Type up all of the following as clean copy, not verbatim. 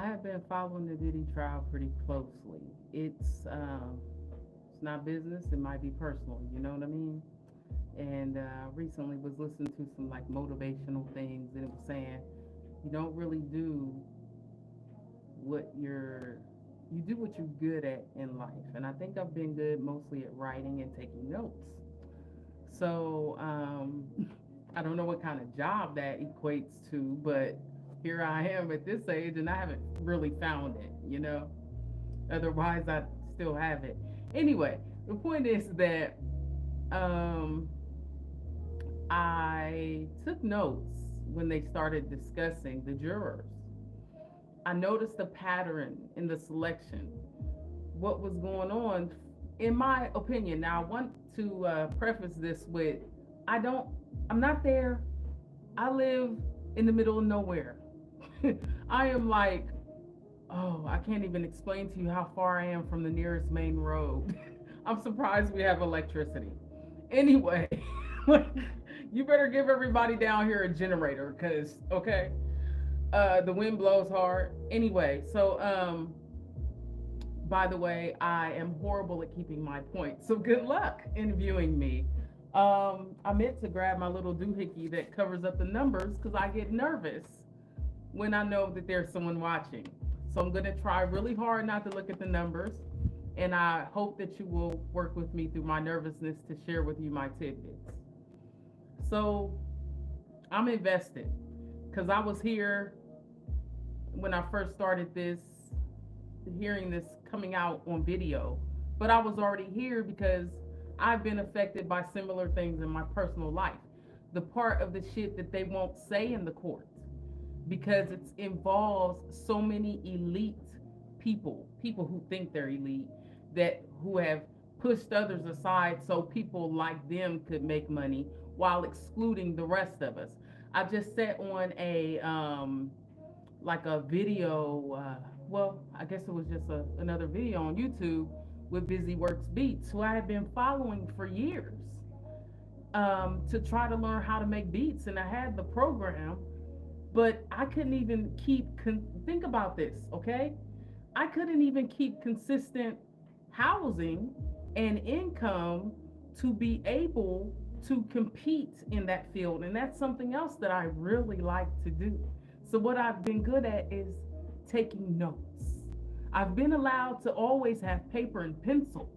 I have been following the Diddy trial pretty closely. It's not business. It might be personal. You know what I mean? And recently was listening to some like motivational things, and it was saying you don't really do what you do what you're good at in life. And I think I've been good mostly at writing and taking notes. So I don't know what kind of job that equates to, but here I am at this age, and I haven't really found it. Otherwise I still have it. Anyway, the point is that um, I took notes when they started discussing the jurors. I noticed a pattern in the selection, what was going on, in my opinion. Now, I want to preface this with I don't, I'm not there. I live in the middle of nowhere. I am like, oh, I can't even explain to you how far I am from the nearest main road. I'm surprised we have electricity. Anyway, you better give everybody down here a generator because, okay, the wind blows hard. Anyway, so by the way, I am horrible at keeping my point. So good luck interviewing me. I meant to grab my little doohickey that covers up the numbers because I get nervous when I know that there's someone watching. So I'm going to try really hard not to look at the numbers. And I hope that you will work with me through my nervousness to share with you my tidbits. So I'm invested because I was here when I first started this, hearing this coming out on video, but I was already here because I've been affected by similar things in my personal life. The part of the shit that they won't say in the court because it involves so many elite people who think they're elite, that who have pushed others aside so people like them could make money while excluding the rest of us. I just sat on a like a video. Well, I guess it was just another video on YouTube with Busy Works Beats, who I had been following for years, to try to learn how to make beats, and I had the program, but I couldn't even think about this, okay? I couldn't even keep consistent housing and income to be able to compete in that field. And that's something else that I really like to do. So what I've been good at is taking notes. I've been allowed to always have paper and pencil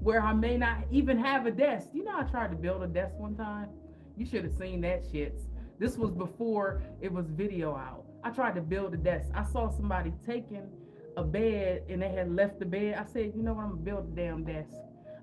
where I may not even have a desk. I tried to build a desk one time. You should have seen that shit. This was before it was video out. I tried to build a desk. I saw somebody taking a bed and they had left the bed. I said, you know what, I'm gonna build a damn desk.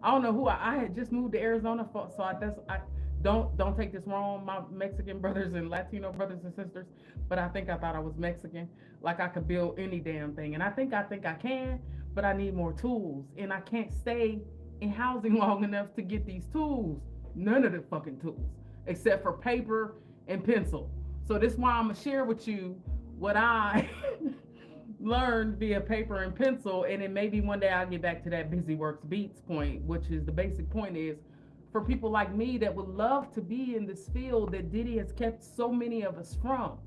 I don't know who I had just moved to Arizona for, so I don't take this wrong, my Mexican brothers and Latino brothers and sisters, but I thought I was Mexican, like I could build any damn thing, and I think I can, but I need more tools, and I can't stay in housing long enough to get these tools. None of the fucking tools, except for paper and pencil. So this is why I'm gonna share with you what I learned via paper and pencil, and then maybe one day I'll get back to that Busy Works Beats point, which is the basic point is for people like me that would love to be in this field that Diddy has kept so many of us from.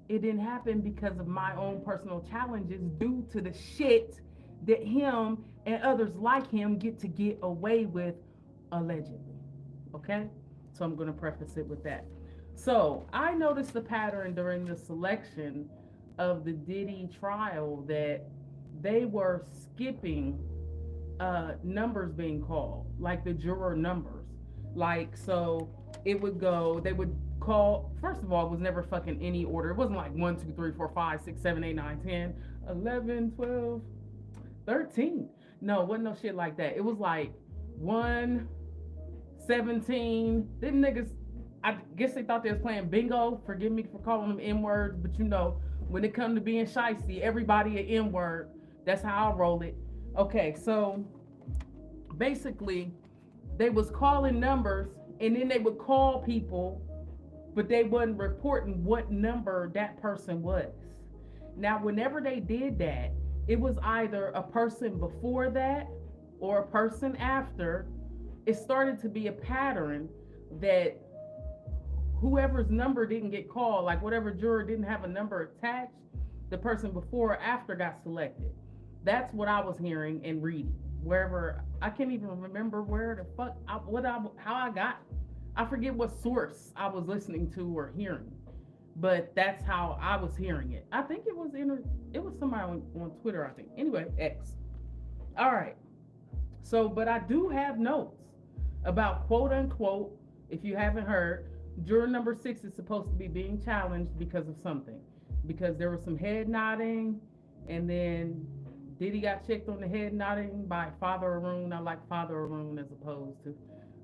It didn't happen because of my own personal challenges due to the shit that him and others like him get away with, allegedly. Okay? So I'm going to preface it with that. So I noticed the pattern during the selection of the Diddy trial that they were skipping numbers being called, like the juror numbers. Like, so it would go, they would call, first of all, it was never fucking any order. It wasn't like 1, 2, 3, 4, 5, 6, 7, 8, 9, 10, 11, 12, 13. No, it wasn't no shit like that. It was like 1, 17. Them niggas, I guess they thought they was playing bingo. Forgive me for calling them N-words, but when it comes to being shiesty, everybody an N-word. That's how I roll it. Okay, so basically, they was calling numbers, and then they would call people, but they wasn't reporting what number that person was. Now, whenever they did that, it was either a person before that or a person after. It started to be a pattern that whoever's number didn't get called, like whatever juror didn't have a number attached, the person before or after got selected. That's what I was hearing and reading. Wherever I can't even remember where the fuck how I got. I forget what source I was listening to or hearing, but that's how I was hearing it. I think it was somebody on Twitter. I think anyway X. All right. So, but I do have notes about quote unquote. If you haven't heard, juror number 6 is supposed to be being challenged because of something, because there was some head nodding, and then Diddy got checked on the head nodding by Father Arun. I like Father Arun as opposed to,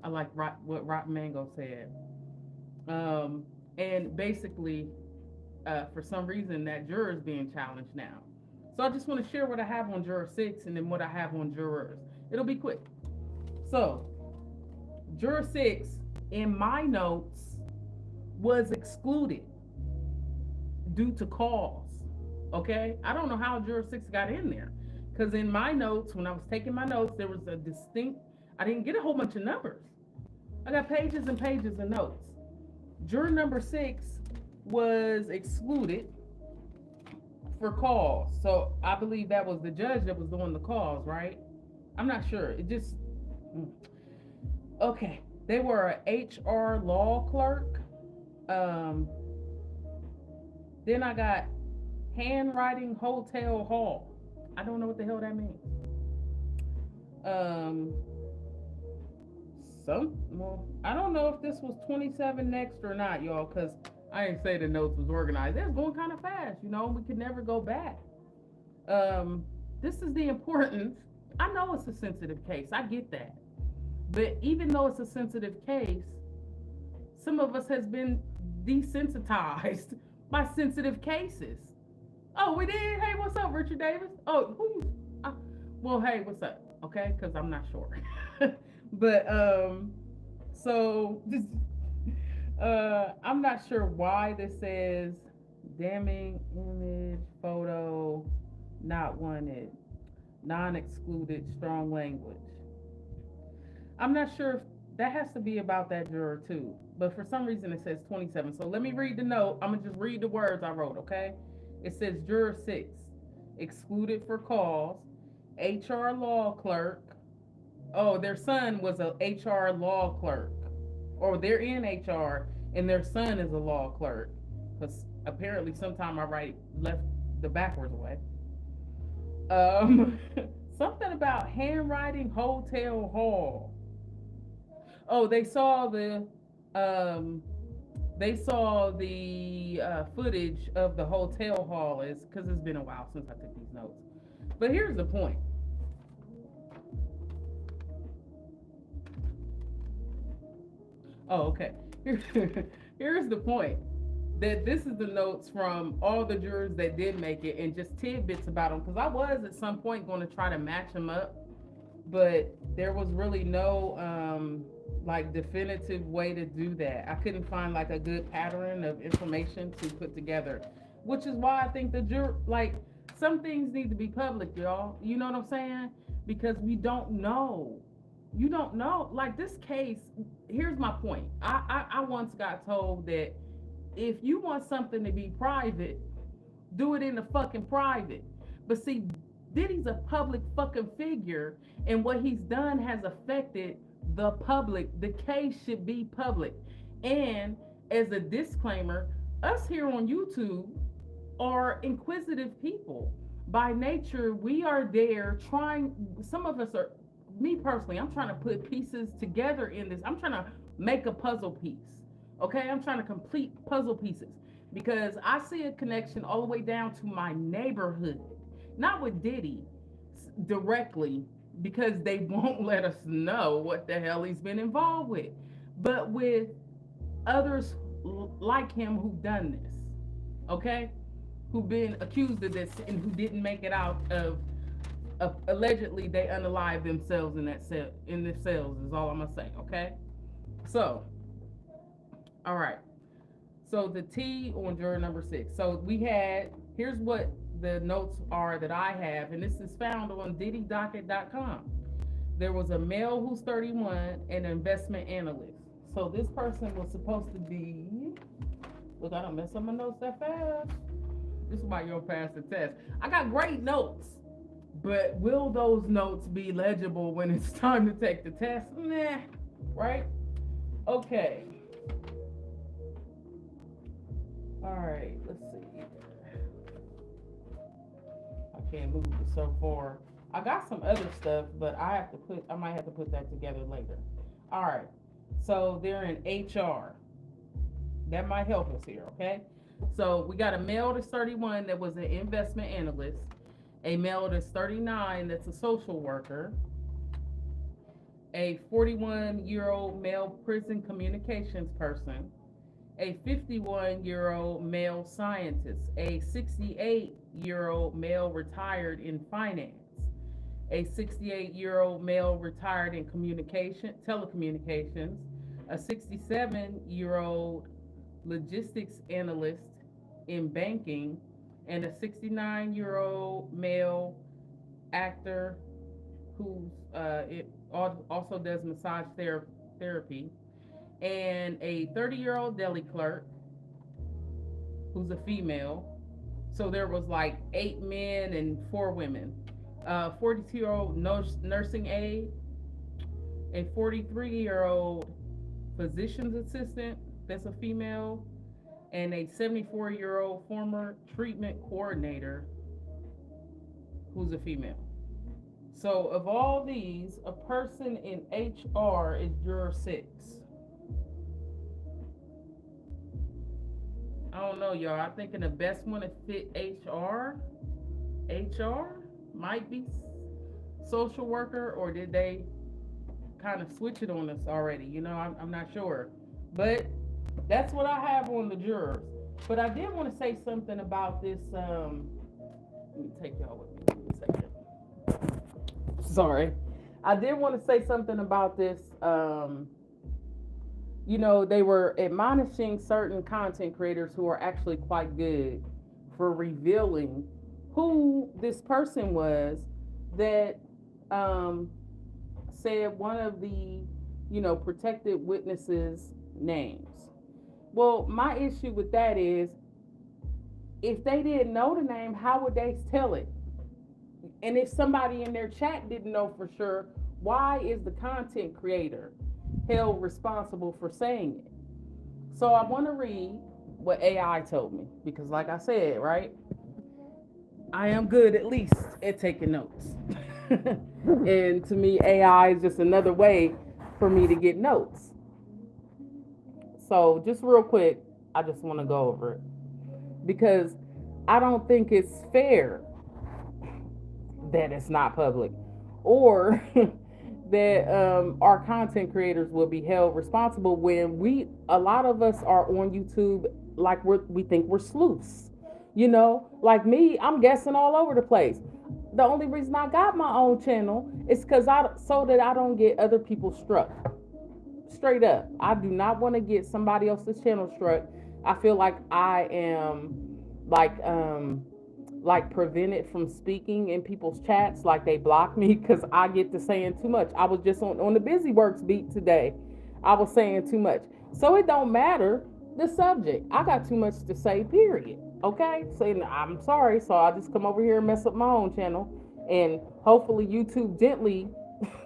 I like what Rock Mango said. And basically, for some reason, that juror is being challenged now. So I just want to share what I have on juror 6 and then what I have on jurors. It'll be quick. So, juror 6, in my notes, was excluded due to cause. Okay? I don't know how juror 6 got in there. Because in my notes, when I was taking my notes, there was a distinct, I didn't get a whole bunch of numbers. I got pages and pages of notes. Juror number 6 was excluded for cause. So I believe that was the judge that was doing the cause, right? I'm not sure. It just, okay. They were a HR law clerk. Then I got handwriting hotel hall. I don't know what the hell that means. Well, I don't know if this was 27 next or not, y'all, because I didn't say the notes was organized. It was going kind of fast, you know. We could never go back. This is the importance. I know it's a sensitive case. I get that. But even though it's a sensitive case, some of us has been desensitized by sensitive cases. Oh, we did? Hey, what's up, Richard Davis? Oh, who you? Well, hey, what's up? Okay, because I'm not sure. But, so, just, I'm not sure why this says damning image, photo, not wanted, non-excluded, strong language. I'm not sure if that has to be about that juror too, but for some reason it says 27. So let me read the note. I'm gonna just read the words I wrote, okay? It says juror 6, excluded for cause, HR law clerk. Oh, their son was a HR law clerk, or they're in HR and their son is a law clerk, because apparently sometime I left the backwards way. Something about handwriting hotel hall. Oh, they saw the footage of the hotel hall, is because it's been a while since I took these notes. But here's the point. Oh, okay. Here's the point. That this is the notes from all the jurors that did make it, and just tidbits about them, because I was at some point going to try to match them up, but there was really no like definitive way to do that. I couldn't find like a good pattern of information to put together, which is why I think the juror, like, some things need to be public, y'all. You know what I'm saying? Because we don't know. You don't know. Like this case, here's my point. I once got told that if you want something to be private, do it in the fucking private. But see, Diddy's a public fucking figure, and what he's done has affected the public. The case should be public. And as a disclaimer, us here on YouTube are inquisitive people. By nature, we are there trying, some of us are, me personally, I'm trying to put pieces together in this. I'm trying to make a puzzle piece. Okay, I'm trying to complete puzzle pieces because I see a connection all the way down to my neighborhood, not with Diddy directly, because they won't let us know what the hell he's been involved with, but with others like him who've done this, okay, who've been accused of this and who didn't make it out of allegedly they unalived themselves in that cell, in their cells, is all I'm gonna say, okay? So, all right. So the T on juror number 6. So we had, here's what the notes are that I have, and this is found on diddydocket.com. There was a male who's 31 and an investment analyst. So this person was supposed to be, look, I don't mess up my notes that fast. This is somebody gonna pass the test. I got great notes, but will those notes be legible when it's time to take the test? Nah, right? Okay. All right, let's see. I can't move it so far. I got some other stuff, but I might have to put that together later. All right. So they're in HR. That might help us here, okay? So we got a male that's 31 that was an investment analyst, a male that's 39 that's a social worker, a 41-year-old male prison communications person, a 51-year-old male scientist, a 68-year-old male retired in finance, a 68-year-old male retired in telecommunications, a 67-year-old logistics analyst in banking, and a 69-year-old male actor who also does massage therapy, and a 30-year-old deli clerk who's a female. So there was like 8 men and 4 women. 42-year-old nursing aide, a 43-year-old physician's assistant that's a female, and a 74-year-old former treatment coordinator who's a female. So of all these, a person in HR is juror 6. I don't know, y'all. I'm thinking the best one to fit HR might be social worker, or did they kind of switch it on us already? I'm not sure. But that's what I have on the jurors. But I did want to say something about this. Let me take y'all with me for a second. Sorry. I did want to say something about this. They were admonishing certain content creators who are actually quite good for revealing who this person was that said one of the, protected witnesses' names. Well, my issue with that is, if they didn't know the name, how would they tell it? And if somebody in their chat didn't know for sure, why is the content creator held responsible for saying it? So I want to read what AI told me, because like I said, right, I am good at least at taking notes. And to me, AI is just another way for me to get notes. So just real quick, I just want to go over it, because I don't think it's fair that it's not public, or that our content creators will be held responsible when a lot of us are on YouTube like we think we're sleuths. Like me, I'm guessing all over the place. The only reason I got my own channel is so that I don't get other people struck. Straight up, I do not want to get somebody else's channel struck. I feel like I am like prevented from speaking in people's chats, like they block me because I get to saying too much. I was just on the Busy Works beat today. I was saying too much. So it don't matter the subject. I got too much to say, period. Okay? So I'm sorry. So I just come over here and mess up my own channel. And hopefully YouTube gently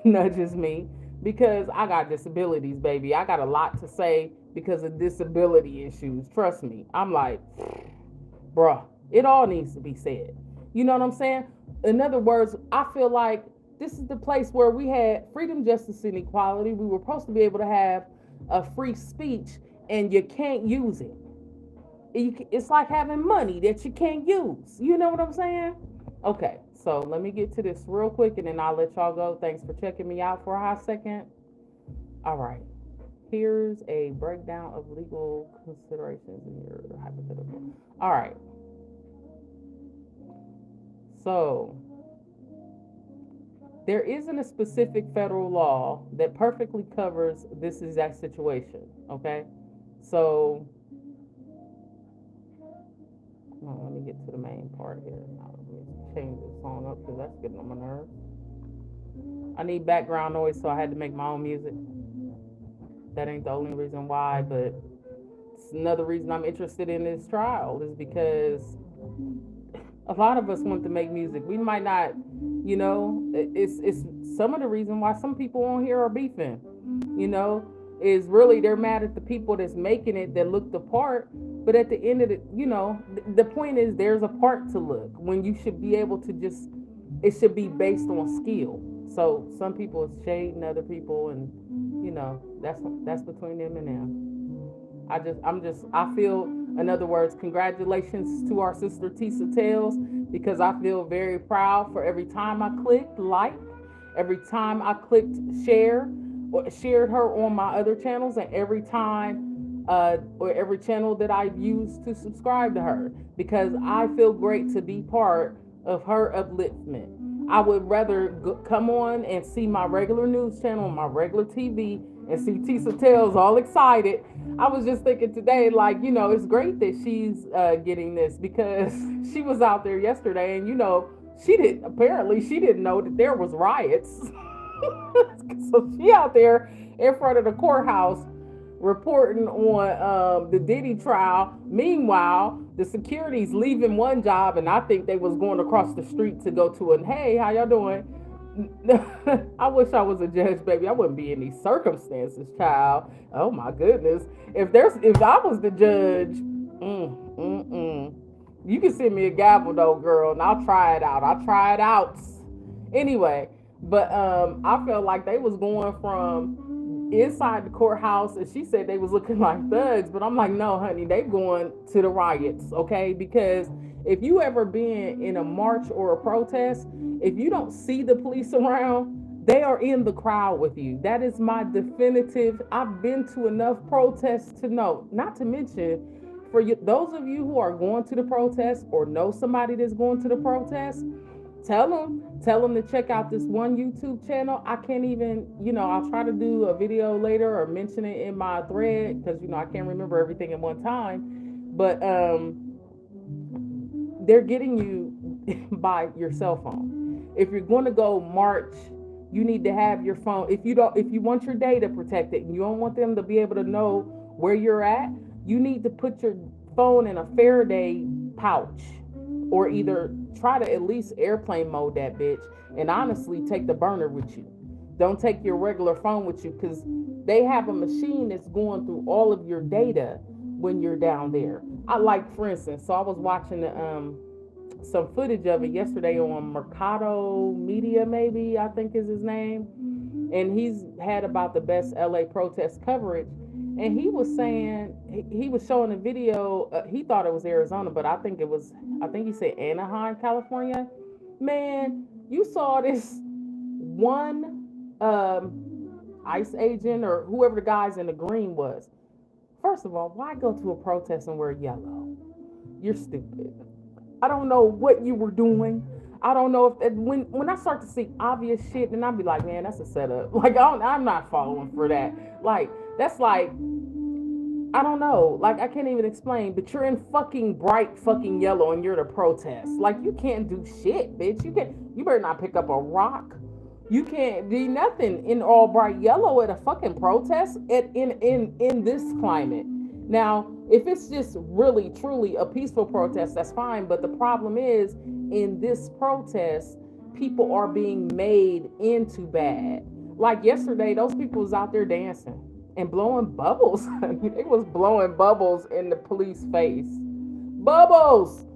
nudges me, because I got disabilities, baby. I got a lot to say because of disability issues. Trust me. I'm like, bruh. It all needs to be said. You know what I'm saying? In other words, I feel like this is the place where we had freedom, justice, and equality. We were supposed to be able to have a free speech, and you can't use it. It's like having money that you can't use. You know what I'm saying? Okay, so let me get to this real quick, and then I'll let y'all go. Thanks for checking me out for a hot second. All right. Here's a breakdown of legal considerations in your hypothetical. All right. So, there isn't a specific federal law that perfectly covers this exact situation, okay? So, let me get to the main part here. Let me change this song up because that's getting on my nerves. I need background noise, so I had to make my own music. That ain't the only reason why, but it's another reason I'm interested in this trial is because lot of us want to make music. We might not, it's some of the reason why some people on here are beefing, is really they're mad at the people that's making it that look the part. But at the end of the point is there's a part to look when you should be able to just, it should be based on skill. So some people is shading other people, and that's between them and them. I feel, in other words, congratulations to our sister Tisa Tales, because I feel very proud for every time I clicked like, every time I clicked share or shared her on my other channels, and every time or every channel that I've used to subscribe to her, because I feel great to be part of her upliftment. I would rather come on and see my regular news channel on my regular TV and see Tisa Tales all excited. I was just thinking today, like, it's great that she's getting this, because she was out there yesterday, and she didn't know that there was riots. So she out there in front of the courthouse reporting on the Diddy trial. Meanwhile, the security's leaving one job, and I think they was going across the street to go to hey, how y'all doing? I wish I was a judge, baby. I wouldn't be in these circumstances, child. Oh my goodness. If I was the judge, you can send me a gavel though, girl, and I'll try it out. Anyway, but I felt like they was going from inside the courthouse, and she said they was looking like thugs, but I'm like, no, honey, they going to the riots, okay? Because if you ever been in a march or a protest, if you don't see the police around, they are in the crowd with you. That is my definitive. I've been to enough protests to know. Not to mention, for you, those of you who are going to the protest or know somebody that's going to the protest, tell them to check out this one YouTube channel. I can't even, I'll try to do a video later or mention it in my thread, because I can't remember everything at one time. But they're getting you by your cell phone. If you're going to go march, you need to have your phone. If you want your data protected and you don't want them to be able to know where you're at, you need to put your phone in a Faraday pouch, or either try to at least airplane mode that bitch, and honestly take the burner with you. Don't take your regular phone with you, because they have a machine that's going through all of your data when you're down there. For instance, so I was watching some footage of it yesterday on Mercado Media, maybe, I think is his name, and he's had about the best LA protest coverage. And he was saying, he was showing a video, he thought it was Arizona, but I think he said Anaheim, California. Man, you saw this one ICE agent, or whoever the guys in the green was. First of all, why go to a protest and wear yellow? You're stupid. I don't know what you were doing. I don't know if when I start to see obvious shit, then I'll be like, man, that's a setup. Like, I'm not following for that. Like, that's like, I don't know. Like, I can't even explain, but you're in fucking bright fucking yellow and you're at a protest. Like, you can't do shit, bitch. You better not pick up a rock. You can't do nothing in all bright yellow at a fucking protest in this climate. Now, if it's just really, truly a peaceful protest, that's fine. But the problem is, in this protest, people are being made into bad. Like yesterday, those people was out there dancing and blowing bubbles. They was blowing bubbles in the police face. Bubbles!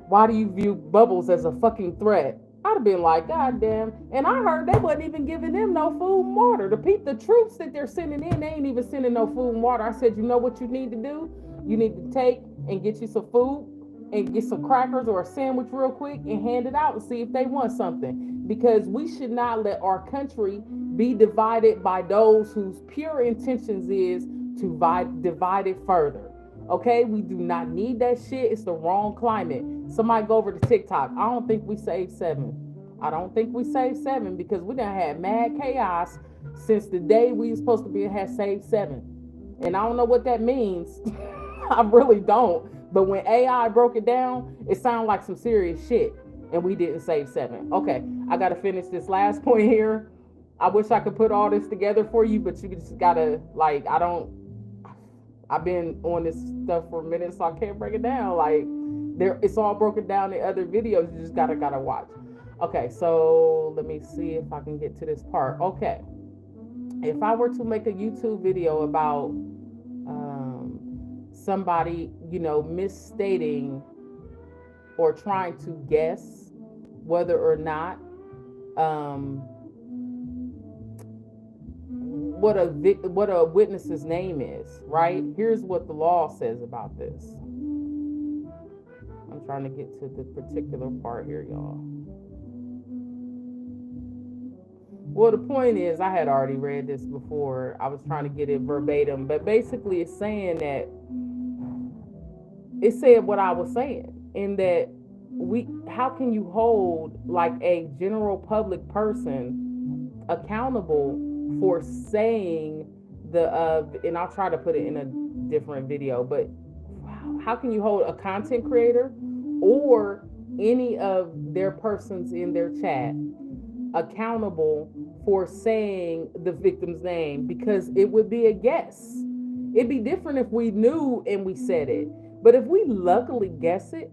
Why do you view bubbles as a fucking threat? I'd have been like, God damn. And I heard they wasn't even giving them no food and water. The troops that they're sending in, they ain't even sending no food and water. I said, you know what you need to do? You need to take and get you some food and get some crackers or a sandwich real quick and hand it out and see if they want something. Because we should not let our country be divided by those whose pure intentions is to divide it further. Okay, we do not need that shit. It's the wrong climate. Somebody go over to TikTok. I don't think we saved 7. I don't think we saved 7 because we done had mad chaos since the day we were supposed to be had saved 7. And I don't know what that means. I really don't. But when AI broke it down, it sounded like some serious shit. And we didn't save 7. Okay, I got to finish this last point here. I wish I could put all this together for you, but you just got to, like, I've been on this stuff for a minute, so I can't break it down. Like, There, it's all broken down in other videos. You just gotta watch. Okay, so let me see if I can get to this part. Okay, if I were to make a YouTube video about somebody, misstating or trying to guess whether or not what a witness's name is, right? Here's what the law says about this. I'm trying to get to the particular part here, y'all. Well, the point is, I had already read this before. I was trying to get it verbatim, but basically it's saying that it said what I was saying, in that how can you hold like a general public person accountable for saying and I'll try to put it in a different video, but how can you hold a content creator or any of their persons in their chat accountable for saying the victim's name? Because it would be a guess. It'd be different if we knew and we said it, but if we luckily guess it,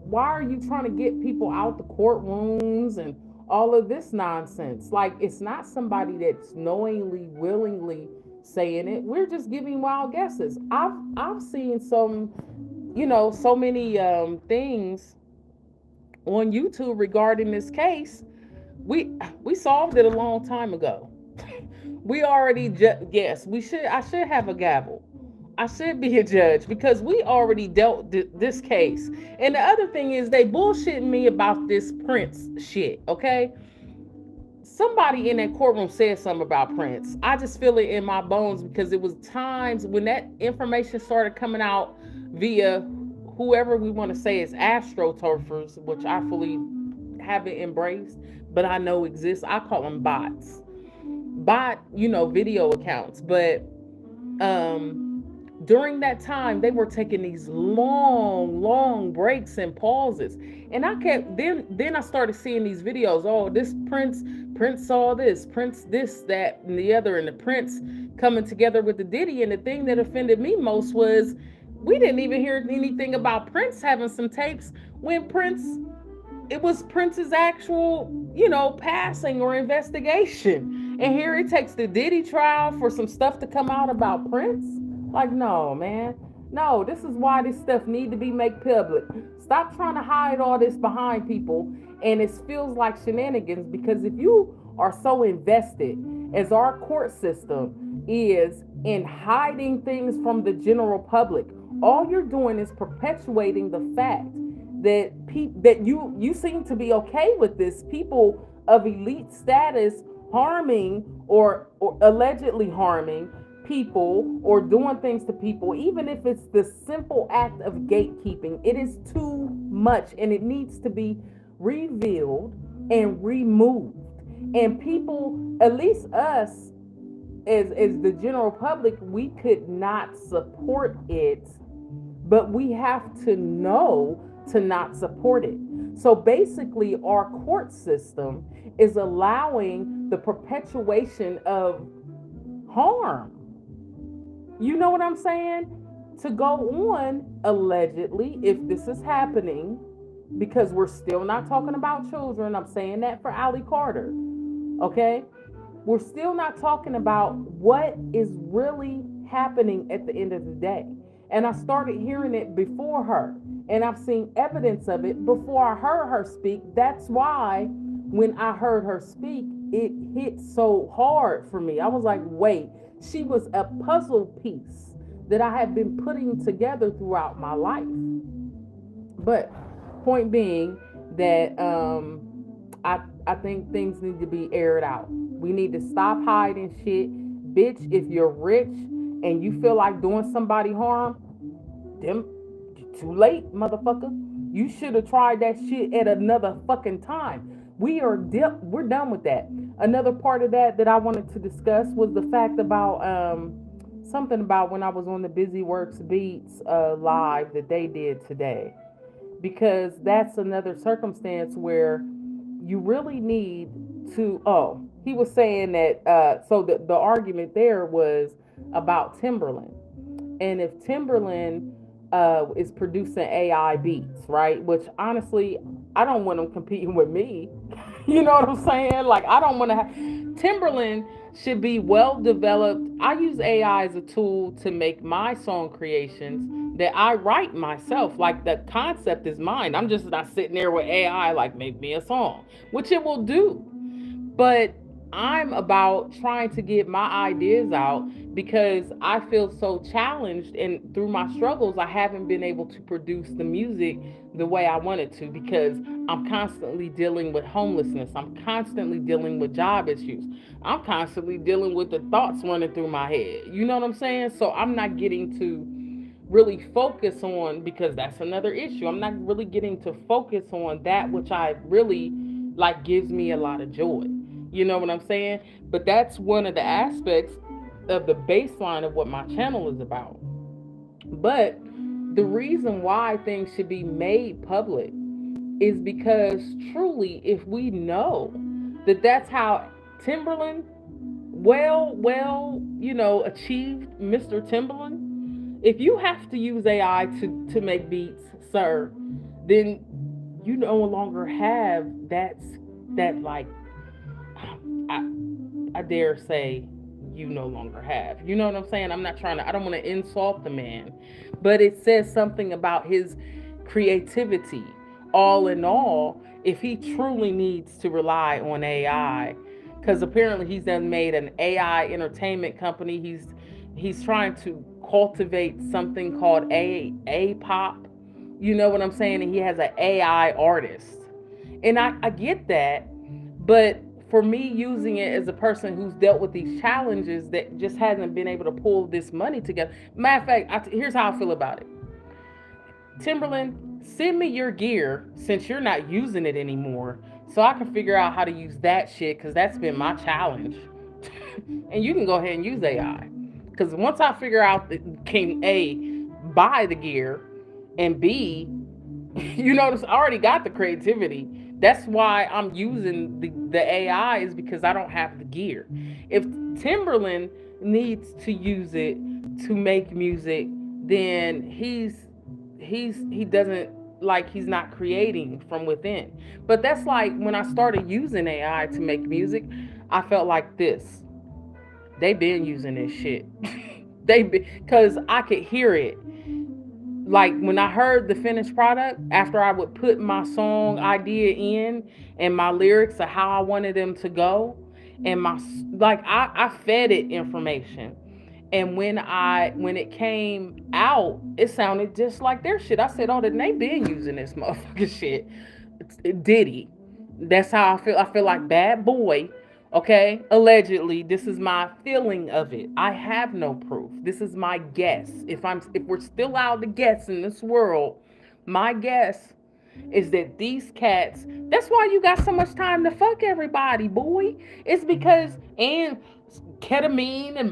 why are you trying to get people out the courtrooms and all of this nonsense? Like, it's not somebody that's knowingly, willingly saying it. We're just giving wild guesses. I've seen some, so many things on YouTube regarding this case. We solved it a long time ago. We already guessed. I should have a gavel. I should be a judge because we already dealt this case. And the other thing is, they bullshitting me about this Prince shit, okay? Somebody in that courtroom said something about Prince. I just feel it in my bones because it was times when that information started coming out via whoever we want to say is astroturfers, which I fully haven't embraced, but I know exists. I call them bots. Video accounts. But during that time, they were taking these long breaks and pauses. And I kept, then I started seeing these videos. Oh, this Prince saw this, Prince this, that, and the other, and the Prince coming together with the Diddy. And the thing that offended me most was we didn't even hear anything about Prince having some tapes when it was Prince's actual, passing or investigation. And here it takes the Diddy trial for some stuff to come out about Prince. Like, no, man. No, this is why this stuff need to be made public. Stop trying to hide all this behind people. And it feels like shenanigans, because if you are so invested, as our court system is, in hiding things from the general public, all you're doing is perpetuating the fact that you seem to be okay with this. People of elite status harming or allegedly harming people or doing things to people, even if it's the simple act of gatekeeping. It is too much, and it needs to be revealed and removed. And people, at least us as the general public, we could not support it, but we have to know to not support it. So basically, our court system is allowing the perpetuation of harm. You know what I'm saying? To go on, allegedly, if this is happening, because we're still not talking about children. I'm saying that for Ali Carter. Okay? We're still not talking about what is really happening at the end of the day. And I started hearing it before her. And I've seen evidence of it before I heard her speak. That's why when I heard her speak, it hit so hard for me. I was like, wait, she was a puzzle piece that I have been putting together throughout my life. But point being that I think things need to be aired out. We need to stop hiding shit. Bitch, if you're rich and you feel like doing somebody harm, them too late, motherfucker. You should have tried that shit at another fucking time. We're done with that. Another part of that I wanted to discuss was the fact about something about when I was on the Busy Works Beats live that they did today, because that's another circumstance where you really need to. Oh, he was saying that. So the argument there was about Timberland, and if Timberland is producing AI beats, right? Which honestly, I don't want them competing with me. You know what I'm saying? Like, I don't want to have. Timberland should be well developed. I use AI as a tool to make my song creations that I write myself. Like, the concept is mine. I'm just not sitting there with AI, like, make me a song, which it will do. But I'm about trying to get my ideas out because I feel so challenged, and through my struggles I haven't been able to produce the music the way I wanted to, because I'm constantly dealing with homelessness, I'm constantly dealing with job issues, I'm constantly dealing with the thoughts running through my head. You know what I'm saying? So I'm not getting to really focus on, because that's another issue, I'm not really getting to focus on that which I really like gives me a lot of joy. You know what I'm saying? But that's one of the aspects of the baseline of what my channel is about. But the reason why things should be made public is because truly, if we know that that's how Timberland achieved Mr. Timberland, if you have to use AI to make beats, sir, then you no longer have that like I, I dare say you no longer have. You know what I'm saying? I don't want to insult the man, but it says something about his creativity. All in all, if he truly needs to rely on AI, because apparently he's then made an AI entertainment company. He's trying to cultivate something called a pop. You know what I'm saying? And he has an AI artist, and I get that, but for me using it as a person who's dealt with these challenges that just hasn't been able to pull this money together. Matter of fact, here's how I feel about it. Timberland, send me your gear since you're not using it anymore, so I can figure out how to use that shit, because that's been my challenge. And you can go ahead and use AI. Because once I figure out that can A, buy the gear, and B, you notice I already got the creativity. That's why I'm using the AI, is because I don't have the gear. If Timberland needs to use it to make music, then he doesn't, like, he's not creating from within. But that's like when I started using AI to make music, I felt like this. They been using this shit. Because I could hear it. Like when I heard the finished product, after I would put my song idea in and my lyrics of how I wanted them to go, and I fed it information. And when it came out, it sounded just like their shit. I said, oh, then they been using this motherfucking shit. Diddy. That's how I feel. I feel like Bad Boy. Okay, allegedly, this is my feeling of it. I have no proof. This is my guess. If we're still allowed to guess in this world, my guess is that these cats, that's why you got so much time to fuck everybody, boy. It's because, and ketamine and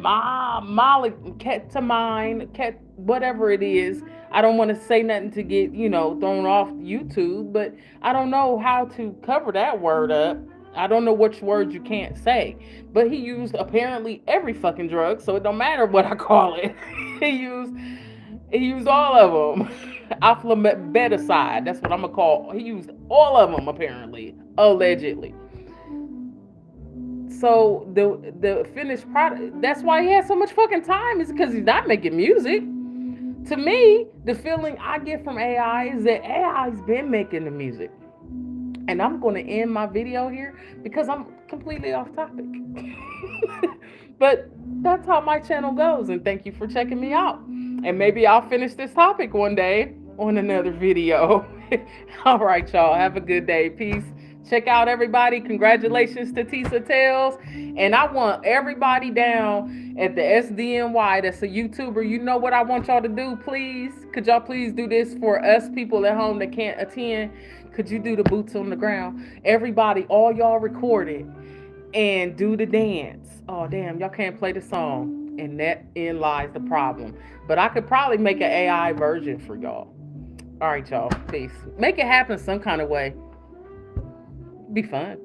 ketamine, whatever it is. I don't want to say nothing to get, thrown off YouTube, but I don't know how to cover that word up. I don't know which words you can't say. But he used apparently every fucking drug, so it don't matter what I call it. he used all of them. Alpha-betaside, that's what I'm gonna call. He used all of them apparently, allegedly. So the finished product, that's why he has so much fucking time, is because he's not making music. To me, the feeling I get from AI is that AI's been making the music. And I'm going to end my video here because I'm completely off topic. But that's how my channel goes. And thank you for checking me out. And maybe I'll finish this topic one day on another video. All right, y'all. Have a good day. Peace. Check out everybody. Congratulations to Tisa Tales. And I want everybody down at the SDNY that's a YouTuber. You know what I want y'all to do, please? Could y'all please do this for us people at home that can't attend? Could you do the boots on the ground? Everybody, all y'all record it and do the dance. Oh, damn, y'all can't play the song. And therein lies the problem. But I could probably make an AI version for y'all. All right, y'all. Peace. Make it happen some kind of way. Be fun.